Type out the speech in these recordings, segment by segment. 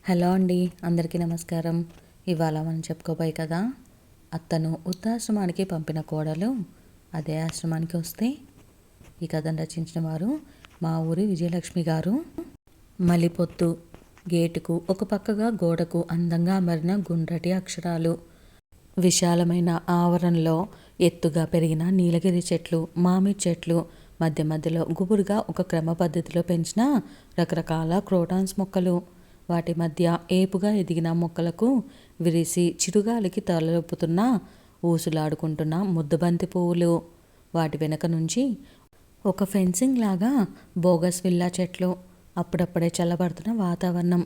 Hello అండి, అందరికీ నమస్కారం. ఇవాళ మనం చెప్పుకోబోయే కదా, అత్తను వృద్ధాశ్రమానికి పంపిన కోడలు అదే ఆశ్రమానికి వస్తే. ఈ కథను రచించిన వారు మా ఊరి విజయలక్ష్మి గారు. మలిపొత్తు గేటుకు ఒక పక్కగా గోడకు అందంగా అమరిన గుండ్రటి అక్షరాలు. విశాలమైన ఆవరణలో ఎత్తుగా పెరిగిన నీలగిరి చెట్లు, మామిడి చెట్లు, మధ్య మధ్యలో గుబురుగా ఒక క్రమ పద్ధతిలో పెంచిన రకరకాల క్రోటాన్స్ మొక్కలు. వాటి మధ్య ఏపుగా ఎదిగిన మొక్కలకు విరిసి చిరుగాలికి తలలుపుతున్న ఊసులాడుకుంటున్న ముద్దబంతి పువ్వులు. వాటి వెనక నుంచి ఒక ఫెన్సింగ్ లాగా బోగస్ విల్లా చెట్లు. అప్పుడప్పుడే చల్లబడుతున్న వాతావరణం.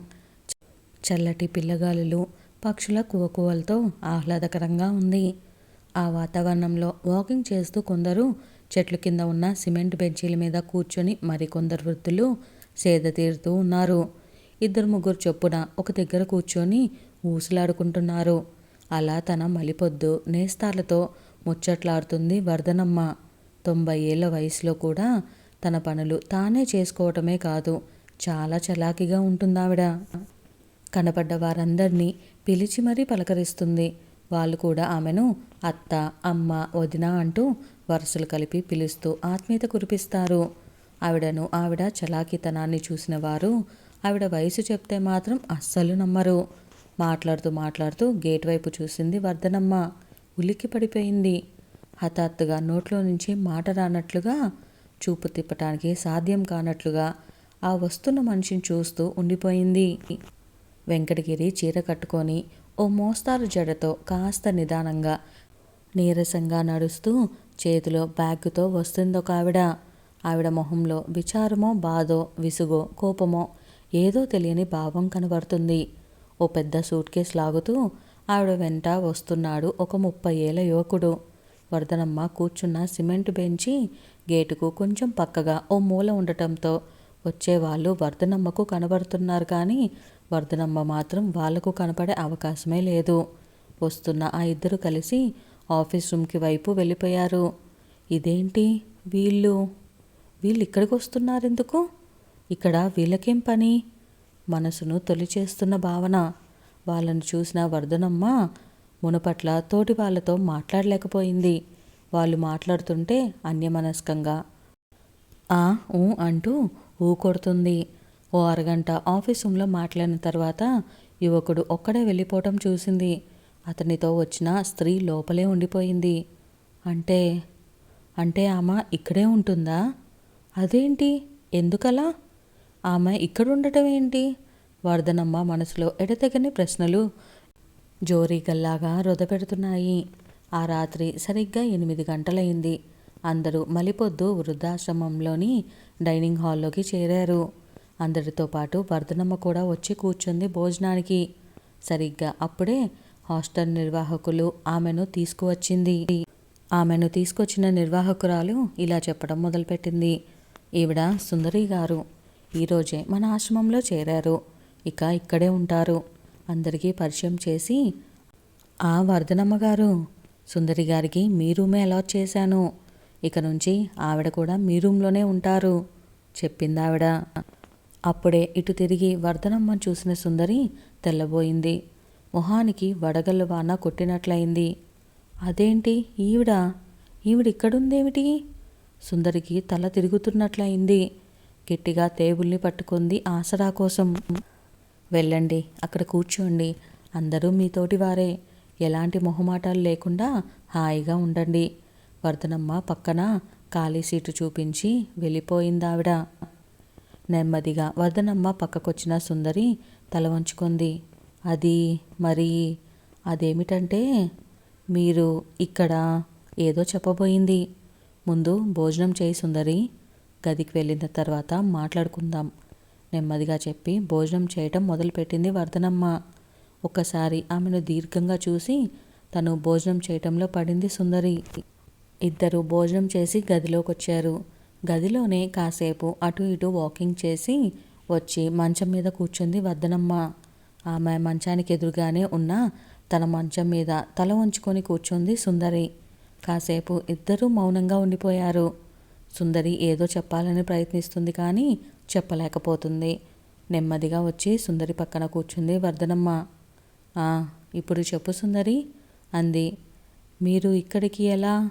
చల్లటి పిల్లగాలులు, పక్షుల కువకువలతో ఆహ్లాదకరంగా ఉంది. ఆ వాతావరణంలో వాకింగ్ చేస్తూ కొందరు చెట్ల కింద ఉన్న సిమెంట్ బెంచీల మీద కూర్చొని మరికొందరు వృద్ధులు సేద తీరుతూ ఉన్నారు. ఇద్దరు ముగ్గురు చొప్పున ఒక దగ్గర కూర్చొని ఊసులాడుకుంటున్నారు. అలా తన మలిపొద్దు నేస్తాలతో ముచ్చట్లాడుతుంది వర్ధనమ్మ. 90 ఏళ్ల వయసులో కూడా తన పనులు తానే చేసుకోవటమే కాదు, చాలా చలాకీగా ఉంటుందావిడ. కనపడ్డ వారందరినీ పిలిచి మరీ పలకరిస్తుంది. వాళ్ళు కూడా ఆమెను అత్త, అమ్మ, వదిన అంటూ వరుసలు కలిపి పిలుస్తూ ఆత్మీయత కురిపిస్తారు. ఆవిడ చలాకీతనాన్ని చూసిన వారు ఆవిడ వయసు చెప్తే మాత్రం అస్సలు నమ్మరు. మాట్లాడుతూ గేట్ వైపు చూసింది వర్ధనమ్మ. ఉలిక్కి పడిపోయింది. హఠాత్తుగా నోట్లో నుంచి మాట రానట్లుగా, చూపు తిప్పటానికి సాధ్యం కానట్లుగా ఆ వస్తున్న మనిషిని చూస్తూ ఉండిపోయింది. వెంకటగిరి చీర కట్టుకొని ఓ మోస్తారు జడతో కాస్త నిదానంగా, నీరసంగా నడుస్తూ చేతిలో బ్యాగుతో వస్తుందొక ఆవిడ మొహంలో విచారమో, బాధో, విసుగో, కోపమో ఏదో తెలియని భావం కనబడుతుంది. ఓ పెద్ద సూట్ కేసు లాగుతూ ఆవిడ వెంట వస్తున్నాడు ఒక 30 ఏళ్ల యువకుడు. వర్ధనమ్మ కూర్చున్న సిమెంట్ బెంచి గేటుకు కొంచెం పక్కగా ఓ మూల ఉండటంతో వచ్చేవాళ్ళు వర్ధనమ్మకు కనబడుతున్నారు, కానీ వర్ధనమ్మ మాత్రం వాళ్లకు కనపడే అవకాశమే లేదు. వస్తున్న ఆ ఇద్దరు కలిసి ఆఫీస్ రూమ్కి వైపు వెళ్ళిపోయారు. ఇదేంటి, వీళ్ళు ఇక్కడికి వస్తున్నారెందుకు? ఇక్కడ వీళ్ళకేం పని? మనసును తొలిచేస్తున్న భావన. వాళ్ళను చూసిన వర్ధనమ్మ మునపట్ల తోటి వాళ్ళతో మాట్లాడలేకపోయింది. వాళ్ళు మాట్లాడుతుంటే అన్యమనస్కంగా ఆ ఊ అంటూ ఊ కొడుతుంది. ఓ అరగంట ఆఫీస్ రూమ్లో మాట్లాడిన తర్వాత యువకుడు ఒక్కడే వెళ్ళిపోవటం చూసింది. అతనితో వచ్చిన స్త్రీ లోపలే ఉండిపోయింది. అంటే ఆమె ఇక్కడే ఉంటుందా? అదేంటి, ఎందుకలా? ఆమె ఇక్కడుండటం ఏంటి? వర్ధనమ్మ మనసులో ఎడతెగని ప్రశ్నలు జోరీగల్లాగా రొదపెడుతున్నాయి. ఆ రాత్రి సరిగ్గా 8 గంటలైంది. అందరూ మలిపొద్దు వృద్ధాశ్రమంలోని డైనింగ్ హాల్లోకి చేరారు. అందరితో పాటు వర్ధనమ్మ కూడా వచ్చి కూర్చుంది భోజనానికి. సరిగ్గా అప్పుడే హాస్టల్ నిర్వాహకులు ఆమెను తీసుకొచ్చిన నిర్వాహకురాలు ఇలా చెప్పడం మొదలుపెట్టింది. ఈవిడ సుందరి గారు ఈరోజే మన ఆశ్రమంలో చేరారు. ఇక ఇక్కడే ఉంటారు. అందరికీ పరిచయం చేసి, ఆ వర్ధనమ్మ గారు, సుందరి గారికి మీ రూమే అలాట్ చేశాను. ఇక నుంచి ఆవిడ కూడా మీ రూమ్లోనే ఉంటారు చెప్పిందావిడ. అప్పుడే ఇటు తిరిగి వర్ధనమ్మను చూసిన సుందరి తెల్లబోయింది. మొహానికి వడగళ్ళ వాన కొట్టినట్లయింది. అదేంటి, ఈవిడిక్కడుందేమిటి? సుందరికి తల తిరుగుతున్నట్లయింది. గట్టిగా టేబుల్ని పట్టుకుంది ఆసరా కోసం. వెళ్ళండి, అక్కడ కూర్చోండి. అందరూ మీతోటి వారే. ఎలాంటి మొహమాటాలు లేకుండా హాయిగా ఉండండి. వర్ధనమ్మ పక్కన ఖాళీ సీటు చూపించి వెళ్ళిపోయిందావిడ. నెమ్మదిగా వర్ధనమ్మ పక్కకొచ్చిన సుందరి తల వంచుకుంది. అదేమిటంటే మీరు ఇక్కడ ఏదో చెప్పబోయింది. ముందు భోజనం చేయి సుందరి. గదికి వెళ్ళిన తర్వాత మాట్లాడుకుందాం నెమ్మదిగా చెప్పి భోజనం చేయటం మొదలుపెట్టింది వర్ధనమ్మ. ఒక్కసారి ఆమెను దీర్ఘంగా చూసి తను భోజనం చేయటంలో పడింది సుందరి. ఇద్దరు భోజనం చేసి గదిలోకొచ్చారు. గదిలోనే కాసేపు అటు ఇటు వాకింగ్ చేసి వచ్చి మంచం మీద కూర్చుంది వర్ధనమ్మ. ఆమె మంచానికి ఎదురుగానే ఉన్న తన మంచం మీద తల వంచుకొని కూర్చుంది సుందరి. కాసేపు ఇద్దరూ మౌనంగా ఉండిపోయారు. సుందరి ఏదో చెప్పాలని ప్రయత్నిస్తుంది, కానీ చెప్పలేకపోతుంది. నెమ్మదిగా వచ్చి సుందరి పక్కన కూర్చుంది వర్ధనమ్మ. "ఆ, ఇప్పుడు చెప్పు సుందరి" అంది. "మీరు ఇక్కడికి ఎలా?"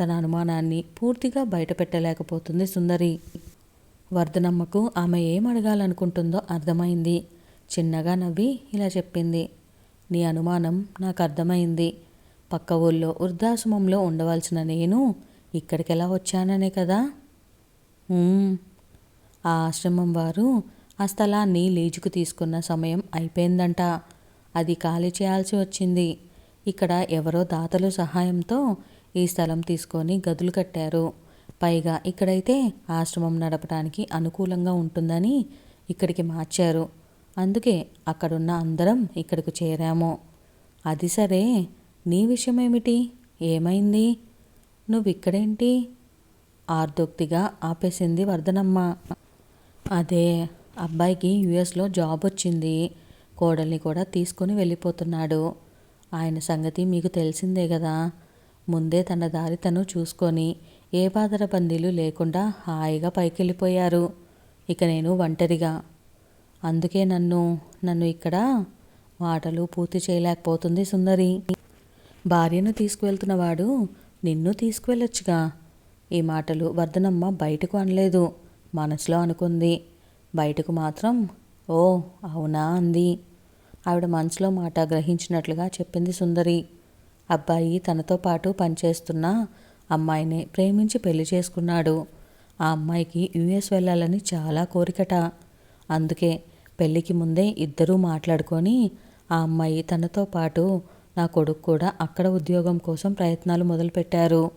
తన అనుమానాన్ని పూర్తిగా బయటపెట్టలేకపోతుంది సుందరి. వర్ధనమ్మకు ఆమె ఏం అడగాలనుకుంటుందో అర్థమైంది. చిన్నగా నవ్వి ఇలా చెప్పింది. "నీ అనుమానం నాకు అర్థమైంది. పక్క ఊళ్ళో వృద్ధాశ్రమంలో ఉండవలసిన నేను ఇక్కడికెలా వచ్చాననే కదా?" ఆ ఆశ్రమం వారు ఆ స్థలాన్ని లీజుకు తీసుకున్న సమయం అయిపోయిందంట. అది ఖాళీ చేయాల్సి వచ్చింది. ఇక్కడ ఎవరో దాతలు సహాయంతో ఈ స్థలం తీసుకొని గదులు కట్టారు. పైగా ఇక్కడైతే ఆశ్రమం నడపడానికి అనుకూలంగా ఉంటుందని ఇక్కడికి మార్చారు. అందుకే అక్కడున్న అందరం ఇక్కడికి చేరాము. అది సరే, నీ విషయమేమిటి? ఏమైంది? నువ్విక్కడేంటి? ఆర్దోక్తిగా ఆపేసింది వర్ధనమ్మ. అదే, అబ్బాయికి యుఎస్లో జాబ్ వచ్చింది. కోడల్ని కూడా తీసుకొని వెళ్ళిపోతున్నాడు. ఆయన సంగతి మీకు తెలిసిందే కదా. ముందే తన దారి తను చూసుకొని ఏ బాధరబందీలు లేకుండా హాయిగా పైకెళ్ళిపోయారు. ఇక నేను ఒంటరిగా. అందుకే నన్ను ఇక్కడ మాటలు పూర్తి చేయలేకపోతుంది సుందరి. భార్యను తీసుకువెళ్తున్నవాడు నిన్ను తీసుకువెళ్ళొచ్చుగా. ఈ మాటలు వర్ధనమ్మ బయటకు అనలేదు, మనసులో అనుకుంది. బయటకు మాత్రం "ఓ అవునా" అంది. ఆవిడ మనసులో మాట గ్రహించినట్లుగా చెప్పింది సుందరి. అబ్బాయి తనతో పాటు పనిచేస్తున్న అమ్మాయిని ప్రేమించి పెళ్లి చేసుకున్నాడు. ఆ అమ్మాయికి యుఎస్ వెళ్ళాలని చాలా కోరికట. అందుకే పెళ్ళికి ముందే ఇద్దరూ మాట్లాడుకొని ఆ అమ్మాయి తనతో పాటు నా కొడుకు కూడా అక్కడ ఉద్యోగం కోసం ప్రయత్నాలు మొదలుపెట్టారు.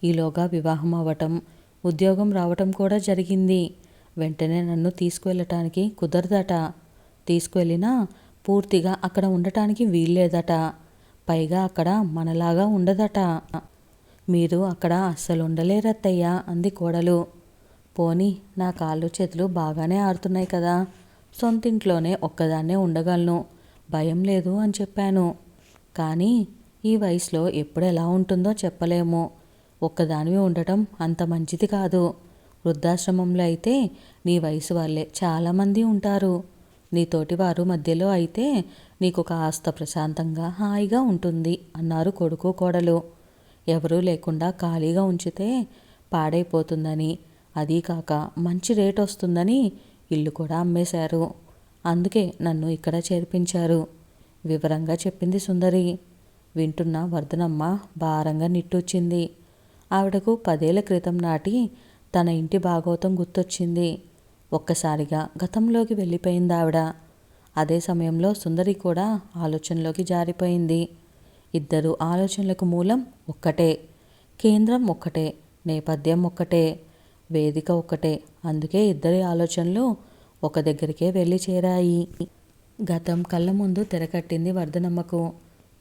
ఈలోగా వివాహం అవ్వటం, ఉద్యోగం రావటం కూడా జరిగింది. వెంటనే నన్ను తీసుకువెళ్ళటానికి కుదరదట. తీసుకువెళ్ళినా పూర్తిగా అక్కడ ఉండటానికి వీల్లేదట. పైగా అక్కడ మనలాగా ఉండదట. "మీరు అక్కడ అస్సలు ఉండలేరత్తయ్యా" అంది కోడలు. "పోనీ నా కాళ్ళు చేతులు బాగానే ఆడుతున్నాయి కదా. సొంతింట్లోనే ఒక్కదాన్నే ఉండగలను, భయం లేదు అని చెప్పాను. కానీ ఈ వయసులో ఎప్పుడు ఎలా ఉంటుందో చెప్పలేము. ఒక్కదానివి ఉండటం అంత మంచిది కాదు. వృద్ధాశ్రమంలో అయితే నీ వయసు వాళ్ళే చాలామంది ఉంటారు. నీ తోటివారు మధ్యలో అయితే నీకు కాస్త ప్రశాంతంగా హాయిగా ఉంటుంది" అన్నారు కొడుకు కోడలు. ఎవరూ లేకుండా ఖాళీగా ఉంచితే పాడైపోతుందని, అదీ కాక మంచి రేట్ వస్తుందని ఇల్లు కూడా అమ్మేశారు. అందుకే నన్ను ఇక్కడ చేర్పించారు, వివరంగా చెప్పింది సుందరి. వింటున్న వర్ధనమ్మ భారంగా నిట్టూర్చింది. ఆవిడకు 10 ఏళ్ల క్రితం నాటి తన ఇంటి భాగోతం గుర్తొచ్చింది. ఒక్కసారిగా గతంలోకి వెళ్ళిపోయింది ఆవిడ. అదే సమయంలో సుందరి కూడా ఆలోచనలోకి జారిపోయింది. ఇద్దరు ఆలోచనలకు మూలం ఒక్కటే, కేంద్రం ఒక్కటే, నేపథ్యం ఒక్కటే, వేదిక ఒక్కటే. అందుకే ఇద్దరి ఆలోచనలు ఒక దగ్గరికే వెళ్ళి చేరాయి. గతం కళ్ళ ముందు తెరకట్టింది వర్ధనమ్మకు.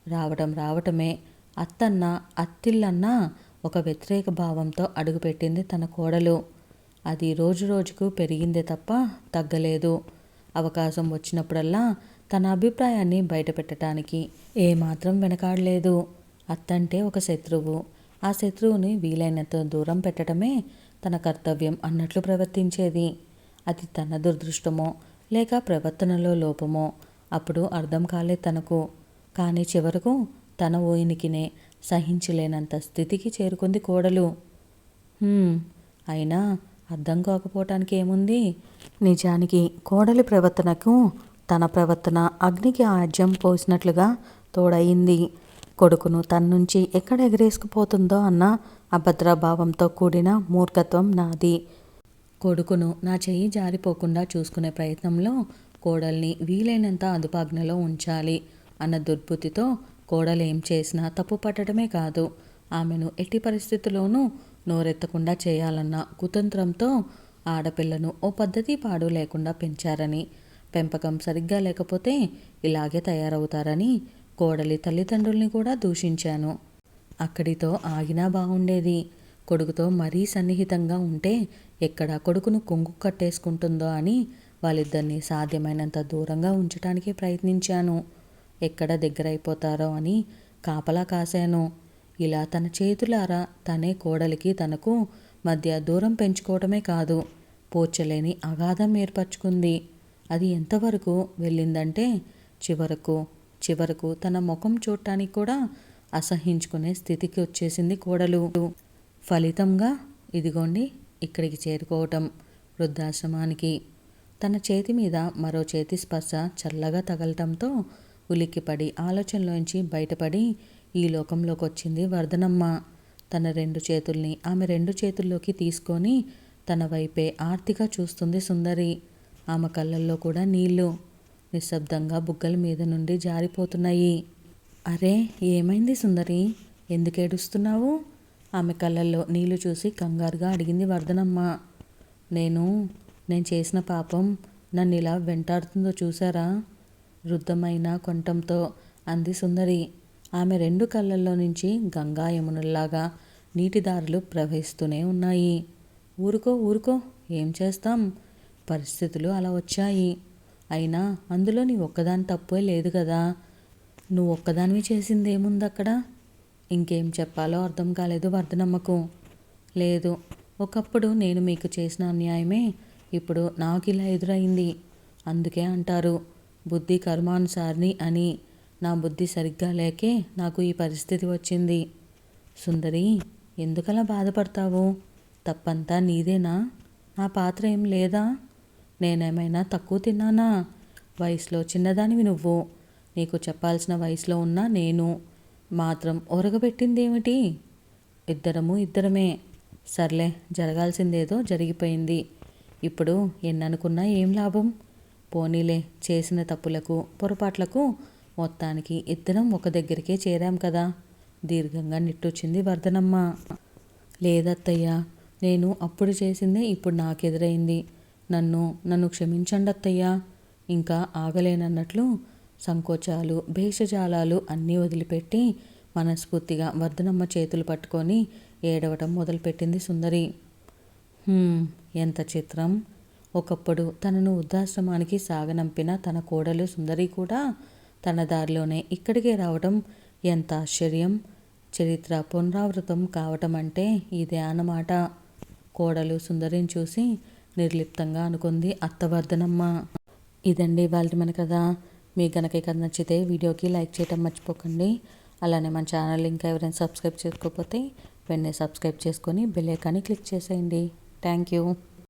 రావటమే అత్తన్న, అత్తిల్లన్న ఒక వ్యతిరేక భావంతో అడుగుపెట్టింది తన కోడలు. అది రోజు రోజుకు పెరిగిందే తప్ప తగ్గలేదు. అవకాశం వచ్చినప్పుడల్లా తన అభిప్రాయాన్ని బయటపెట్టడానికి ఏమాత్రం వెనకాడలేదు. అత్తంటే ఒక శత్రువు, ఆ శత్రువుని వీలైనంత దూరం పెట్టడమే తన కర్తవ్యం అన్నట్లు ప్రవర్తించేది. అది తన దురదృష్టమో లేక ప్రవర్తనలో లోపమో అప్పుడు అర్థం కాలేదు తనకు. కానీ చివరకు తన ఊనికినే సహించలేనంత స్థితికి చేరుకుంది కోడలు. అయినా అర్థం కాకపోవటానికి ఏముంది? నిజానికి కోడలి ప్రవర్తనకు తన ప్రవర్తన అగ్నికి ఆజ్యం పోసినట్లుగా తోడయింది. కొడుకును తన నుంచి ఎక్కడ ఎగరేసుకుపోతుందో అన్న అభద్రభావంతో కూడిన మూర్ఖత్వం నాది. కొడుకును నా చెయ్యి జారిపోకుండా చూసుకునే ప్రయత్నంలో కోడల్ని వీలైనంత అదుపాజ్ఞలో ఉంచాలి అన్న దుర్బుద్ధితో కోడలేం చేసినా తప్పు పట్టడమే కాదు, ఆమెను ఎట్టి పరిస్థితుల్లోనూ నోరెత్తకుండా చేయాలన్న కుతంత్రంతో ఆడపిల్లను ఓ పద్ధతి పాడు లేకుండా పెంచారని, పెంపకం సరిగ్గా లేకపోతే ఇలాగే తయారవుతారని కోడలి తల్లిదండ్రుల్ని కూడా దూషించాను. అక్కడితో ఆగినా బాగుండేది. కొడుకుతో మరీ సన్నిహితంగా ఉంటే ఎక్కడ కొడుకును కొంగు కట్టేసుకుంటుందో అని వాళ్ళిద్దరినీ సాధ్యమైనంత దూరంగా ఉంచటానికి ప్రయత్నించాను. ఎక్కడ దగ్గరైపోతారో అని కాపలా కాశాను. ఇలా తన చేతులారా తనే కోడలికి తనకు మధ్య దూరం పెంచుకోవటమే కాదు, పోడ్చలేని అగాధం ఏర్పరచుకుంది. అది ఎంతవరకు వెళ్ళిందంటే చివరకు తన ముఖం చూడటానికి కూడా అసహించుకునే స్థితికి వచ్చేసింది కోడలు. ఫలితంగా ఇదిగోండి ఇక్కడికి చేరుకోవటం, వృద్ధాశ్రమానికి. తన చేతి మీద మరో చేతి స్పర్శ చల్లగా తగలటంతో ఉలిక్కిపడి ఆలోచనలోంచి బయటపడి ఈ లోకంలోకి వచ్చింది వర్ధనమ్మ. తన 2 చేతుల్ని ఆమె 2 చేతుల్లోకి తీసుకొని తన వైపే ఆర్తిగా చూస్తుంది సుందరి. ఆమె కళ్ళల్లో కూడా నీళ్లు నిశ్శబ్దంగా బుగ్గల మీద నుండి జారిపోతున్నాయి. అరే, ఏమైంది సుందరి? ఎందుకు ఏడుస్తున్నావు? ఆమె కళ్ళల్లో నీళ్లు చూసి కంగారుగా అడిగింది వర్ధనమ్మ. నేను చేసిన పాపం నన్ను ఇలా వెంటాడుతుందో చూసారా? రుద్ధమైన కొంటంతో అంది సుందరి. ఆమె 2 కళ్ళల్లో నుంచి గంగా యమునుల్లాగా నీటిదారులు ప్రవహిస్తూనే ఉన్నాయి. ఊరుకో, ఏం చేస్తాం, పరిస్థితులు అలా వచ్చాయి. అయినా అందులో నీ ఒక్కదాని తప్పే లేదు కదా. నువ్వు ఒక్కదానివి చేసిందేముందక్కడ? ఇంకేం చెప్పాలో అర్థం కాలేదు వర్ధనమ్మకు. లేదు, ఒకప్పుడు నేను మీకు చేసిన అన్యాయమే ఇప్పుడు నాకు ఇలా ఎదురైంది. అందుకే అంటారు బుద్ధి కర్మానుసారిని అని. నా బుద్ధి సరిగ్గా లేకే నాకు ఈ పరిస్థితి వచ్చింది. సుందరి, ఎందుకలా బాధపడతావు? తప్పంతా నీదేనా? నా పాత్ర ఏం లేదా? నేనేమైనా తక్కువ తిన్నానా? వయసులో చిన్నదానివి నువ్వు. నీకు చెప్పాల్సిన వయసులో ఉన్న నేను మాత్రం ఒరగబెట్టిందేమిటి? ఇద్దరమే. సర్లే, జరగాల్సిందేదో జరిగిపోయింది. ఇప్పుడు ఎన్ననుకున్నా ఏం లాభం? పోనీలే, చేసిన తప్పులకు పొరపాట్లకు మొత్తానికి ఇద్దరం ఒక దగ్గరికే చేరాం కదా. దీర్ఘంగా నిట్టూచింది వర్ధనమ్మ. లేదత్తయ్య, నేను అప్పుడు చేసిందే ఇప్పుడు నాకెదురైంది. నన్ను క్షమించండి అత్తయ్య. ఇంకా ఆగలేనన్నట్లు సంకోచాలు భేషజాలాలు అన్నీ వదిలిపెట్టి మనస్ఫూర్తిగా వర్ధనమ్మ చేతులు పట్టుకొని ఏడవటం మొదలుపెట్టింది సుందరి. ఎంత చిత్రం. ఒకప్పుడు తనను వృద్ధాశ్రమానికి సాగనంపిన తన కోడలు సుందరి కూడా తన దారిలోనే ఇక్కడికే రావటం ఎంత ఆశ్చర్యం. చరిత్ర పునరావృతం కావటం అంటే ఇదే అన్నమాట. కోడలు సుందరిని చూసి నిర్లిప్తంగా అనుకుంది అత్తవర్ధనమ్మ. ఇదండి ఇవాళ మన కథ. మీకు కనుక ఈ కథ నచ్చితే వీడియోకి లైక్ చేయటం మర్చిపోకండి. అలానే మన ఛానల్ ఇంకా ఎవరైనా సబ్స్క్రైబ్ చేసుకోకపోతే వెంటనే సబ్స్క్రైబ్ చేసుకొని బెల్ ఐకాన్ని క్లిక్ చేసేయండి. Thank you.